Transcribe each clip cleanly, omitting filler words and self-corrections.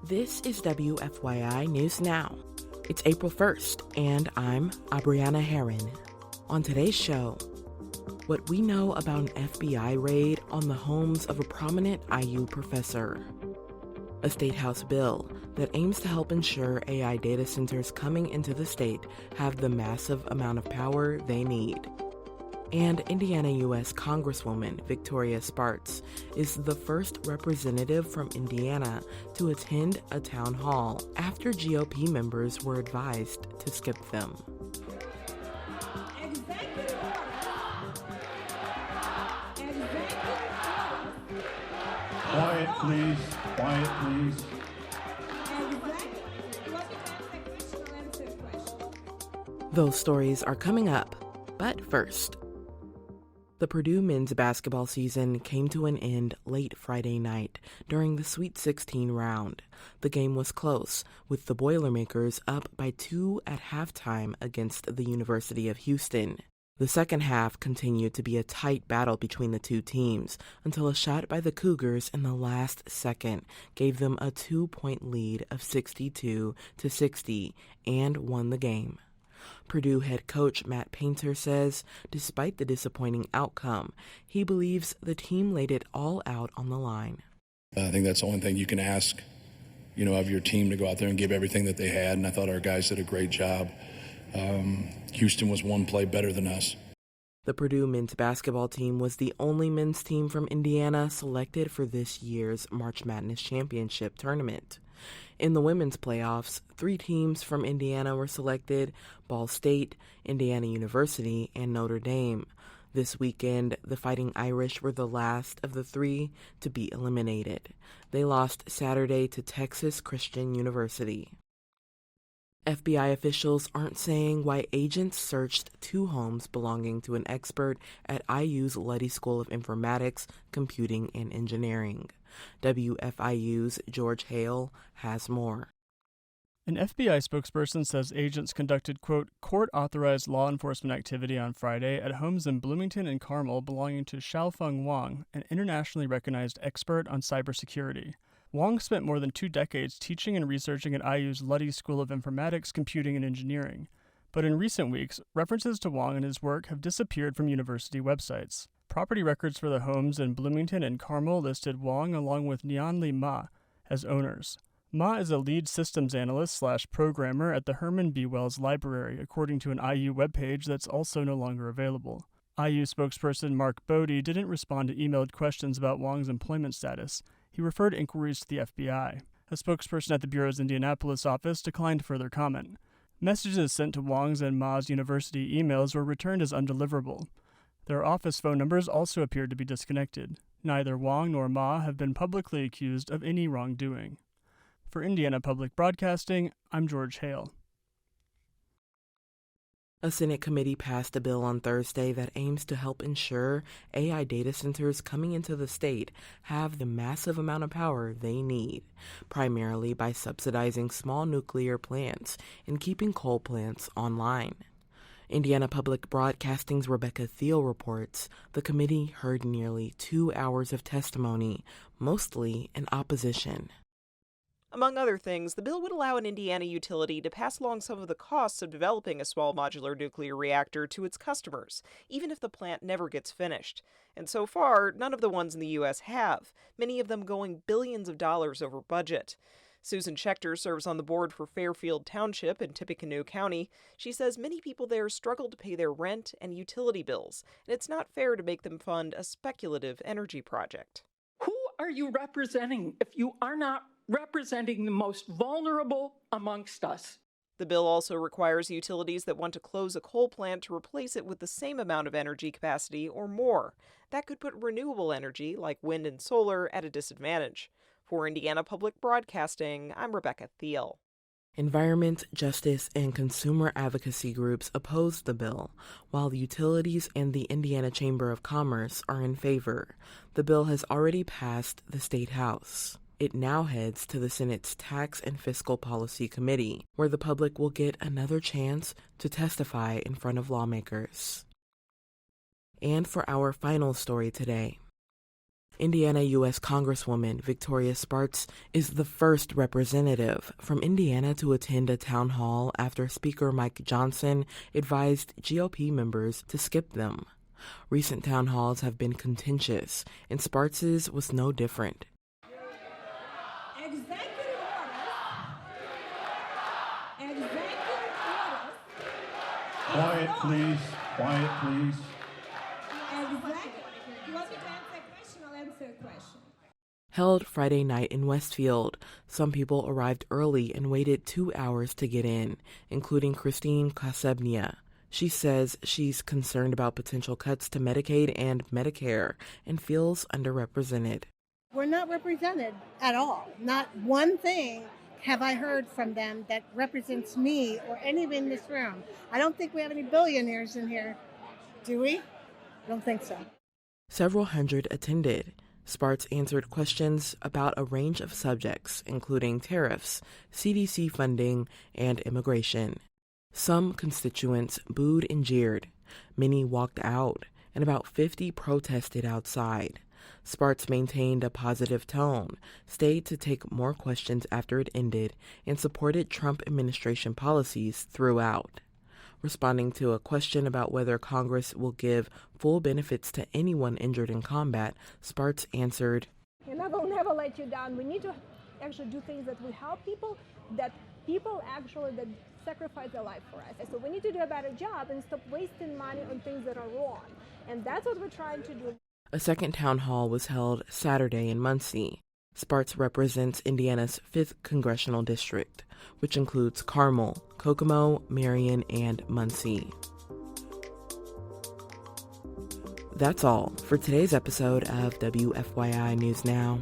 This is WFYI News Now. It's April 1st, and I'm Abriana Herron. On today's show, what we know about an FBI raid on the homes of a prominent IU professor, a state house bill that aims to help ensure AI data centers coming into the state have the massive amount of power they need, and Indiana U.S. Congresswoman Victoria Spartz is the first representative from Indiana to attend a town hall after GOP members were advised to skip them. Quiet, please. Quiet, please. Those stories are coming up, but first, the Purdue men's basketball season came to an end late Friday night during the Sweet 16 round. The game was close, with the Boilermakers up by 2 at halftime against the University of Houston. The second half continued to be a tight battle between the two teams until a shot by the Cougars in the last second gave them a 2-point lead of 62-60 and won the game. Purdue head coach Matt Painter says, despite the disappointing outcome, he believes the team laid it all out on the line. I think that's the only thing you can ask, of your team, to go out there and give everything that they had, and I thought our guys did a great job. Houston was one play better than us. The Purdue men's basketball team was the only men's team from Indiana selected for this year's March Madness Championship tournament. In the women's playoffs, 3 teams from Indiana were selected: Ball State, Indiana University, and Notre Dame. This weekend, the Fighting Irish were the last of the 3 to be eliminated. They lost Saturday to Texas Christian University. FBI officials aren't saying why agents searched 2 homes belonging to an expert at IU's Luddy School of Informatics, Computing, and Engineering. WFIU's George Hale has more. An FBI spokesperson says agents conducted, quote, court-authorized law enforcement activity on Friday at homes in Bloomington and Carmel belonging to Xiaofeng Wang, an internationally recognized expert on cybersecurity. Wang spent more than 2 decades teaching and researching at IU's Luddy School of Informatics, Computing, and Engineering. But in recent weeks, references to Wang and his work have disappeared from university websites. Property records for the homes in Bloomington and Carmel listed Wang along with Nianli Ma as owners. Ma is a lead systems analyst/programmer at the Herman B. Wells Library, according to an IU webpage that's also no longer available. IU spokesperson Mark Bodie didn't respond to emailed questions about Wang's employment status. He referred inquiries to the FBI. A spokesperson at the Bureau's Indianapolis office declined further comment. Messages sent to Wang's and Ma's university emails were returned as undeliverable. Their office phone numbers also appeared to be disconnected. Neither Wang nor Ma have been publicly accused of any wrongdoing. For Indiana Public Broadcasting, I'm George Hale. A Senate committee passed a bill on Thursday that aims to help ensure AI data centers coming into the state have the massive amount of power they need, primarily by subsidizing small nuclear plants and keeping coal plants online. Indiana Public Broadcasting's Rebecca Thiel reports the committee heard nearly 2 hours of testimony, mostly in opposition. Among other things, the bill would allow an Indiana utility to pass along some of the costs of developing a small modular nuclear reactor to its customers, even if the plant never gets finished. And so far, none of the ones in the U.S. have, many of them going billions of dollars over budget. Susan Schechter serves on the board for Fairfield Township in Tippecanoe County. She says many people there struggle to pay their rent and utility bills, and it's not fair to make them fund a speculative energy project. Who are you representing if you are not representing the most vulnerable amongst us? The bill also requires utilities that want to close a coal plant to replace it with the same amount of energy capacity or more. That could put renewable energy, like wind and solar, at a disadvantage. For Indiana Public Broadcasting, I'm Rebecca Thiel. Environment, justice, and consumer advocacy groups opposed the bill, while the utilities and the Indiana Chamber of Commerce are in favor. The bill has already passed the State House. It now heads to the Senate's Tax and Fiscal Policy Committee, where the public will get another chance to testify in front of lawmakers. And for our final story today, Indiana U.S. Congresswoman Victoria Spartz is the first representative from Indiana to attend a town hall after Speaker Mike Johnson advised GOP members to skip them. Recent town halls have been contentious, and Spartz's was no different. Executive orders. Quiet, please. Quiet, please. You want me to answer a question? I'll answer a question. Held Friday night in Westfield, some people arrived early and waited 2 hours to get in, including Christine Kasebnia. She says she's concerned about potential cuts to Medicaid and Medicare and feels underrepresented. We're not represented at all. Not one thing have I heard from them that represents me or anyone in this room. I don't think we have any billionaires in here. Do we? I don't think so. Several hundred attended. Spartz answered questions about a range of subjects, including tariffs, CDC funding, and immigration. Some constituents booed and jeered. Many walked out, and about 50 protested outside. Spartz maintained a positive tone, stayed to take more questions after it ended, and supported Trump administration policies throughout. Responding to a question about whether Congress will give full benefits to anyone injured in combat, Spartz answered, "And I will never let you down. We need to actually do things that will help people, that sacrifice their life for us. So we need to do a better job and stop wasting money on things that are wrong. And that's what we're trying to do." A second town hall was held Saturday in Muncie. Spartz represents Indiana's 5th congressional district, which includes Carmel, Kokomo, Marion, and Muncie. That's all for today's episode of WFYI News Now.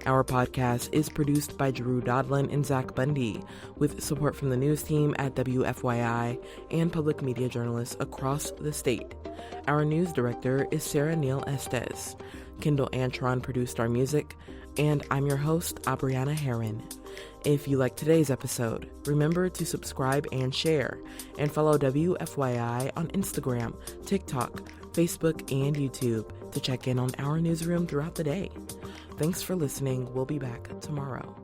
Our podcast is produced by Drew Daudelin and Zach Bundy, with support from the news team at WFYI and public media journalists across the state. Our news director is Sarah Neal-Estes. Kendall Antron produced our music, and I'm your host, Abriana Herron. If you liked today's episode, remember to subscribe and share, and follow WFYI on Instagram, TikTok, Facebook, and YouTube to check in on our newsroom throughout the day. Thanks for listening. We'll be back tomorrow.